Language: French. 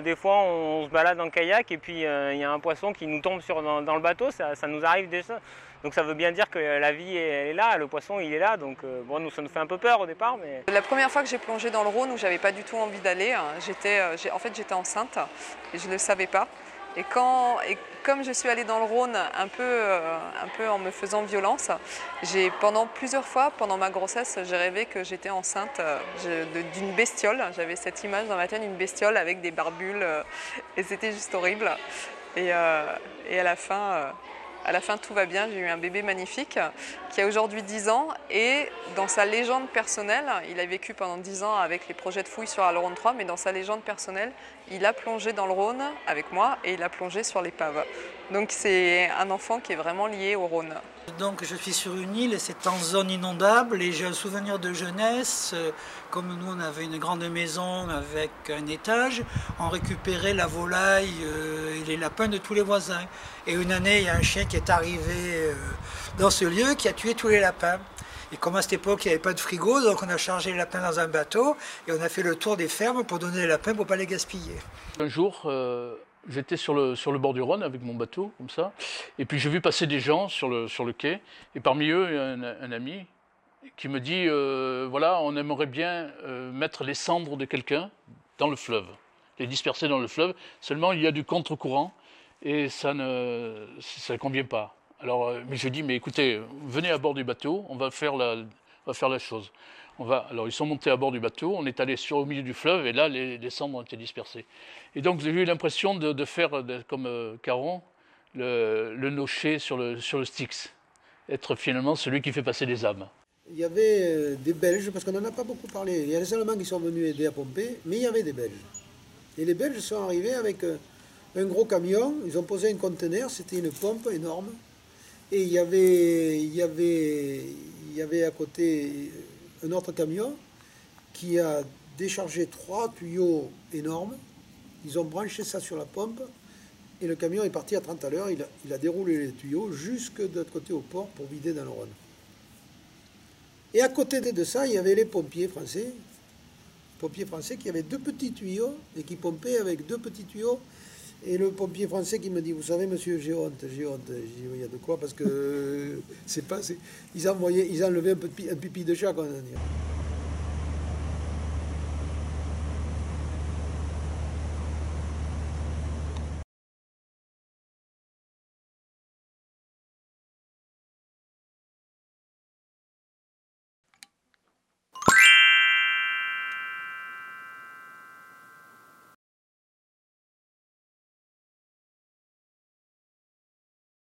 des fois on se balade en kayak et puis il y a un poisson qui nous tombe dans le bateau, ça nous arrive déjà. Donc ça veut bien dire que la vie elle est là, le poisson il est là, donc bon, ça nous fait un peu peur au départ. Mais... La première fois que j'ai plongé dans le Rhône où j'avais pas du tout envie d'aller, en fait j'étais enceinte et je ne le savais pas. Et comme je suis allée dans le Rhône un peu en me faisant violence, plusieurs fois pendant ma grossesse, j'ai rêvé que j'étais enceinte d'une bestiole. J'avais cette image dans ma tête d'une bestiole avec des barbules et c'était juste horrible. Et à la fin, tout va bien. J'ai eu un bébé magnifique qui a aujourd'hui 10 ans et dans sa légende personnelle, il a vécu pendant 10 ans avec les projets de fouilles sur le Rhône 3, mais dans sa légende personnelle, il a plongé dans le Rhône avec moi et il a plongé sur l'épave. Donc c'est un enfant qui est vraiment lié au Rhône. Donc je suis sur une île et c'est en zone inondable et j'ai un souvenir de jeunesse. Comme nous on avait une grande maison avec un étage, on récupérait la volaille et les lapins de tous les voisins. Et une année il y a un chien qui est arrivé dans ce lieu qui a tué tous les lapins. Et comme à cette époque il n'y avait pas de frigo, donc on a chargé les lapins dans un bateau et on a fait le tour des fermes pour donner les lapins pour ne pas les gaspiller. Un jour, j'étais sur le bord du Rhône avec mon bateau, comme ça, et puis j'ai vu passer des gens sur le quai, et parmi eux, il y a un ami qui me dit voilà, on aimerait bien mettre les cendres de quelqu'un dans le fleuve, les disperser dans le fleuve, seulement il y a du contre-courant, et ça ne convient pas. Alors, mais je dis, mais écoutez, venez à bord du bateau, on va faire la chose. Alors ils sont montés à bord du bateau, on est allé au milieu du fleuve et là les cendres ont été dispersées. Et donc j'ai eu l'impression de faire comme Caron, le nocher sur le Styx, être finalement celui qui fait passer les âmes. Il y avait des Belges, parce qu'on n'en a pas beaucoup parlé, il y a les Allemands qui sont venus aider à pomper, mais il y avait des Belges. Et les Belges sont arrivés avec un gros camion, ils ont posé un conteneur, c'était une pompe énorme, et il y avait à côté un autre camion qui a déchargé 3 tuyaux énormes. Ils ont branché ça sur la pompe et le camion est parti à 30 à l'heure. Il a déroulé les tuyaux jusque de l'autre côté au port pour vider dans le Rhône. Et à côté de ça, il y avait les pompiers français qui avaient 2 petits tuyaux et qui pompaient avec 2 petits tuyaux. Et le pompier français qui me dit, vous savez monsieur, j'ai honte. Je dis, oui, il y a de quoi, parce que ils enlevaient un pipi de chat, quoi.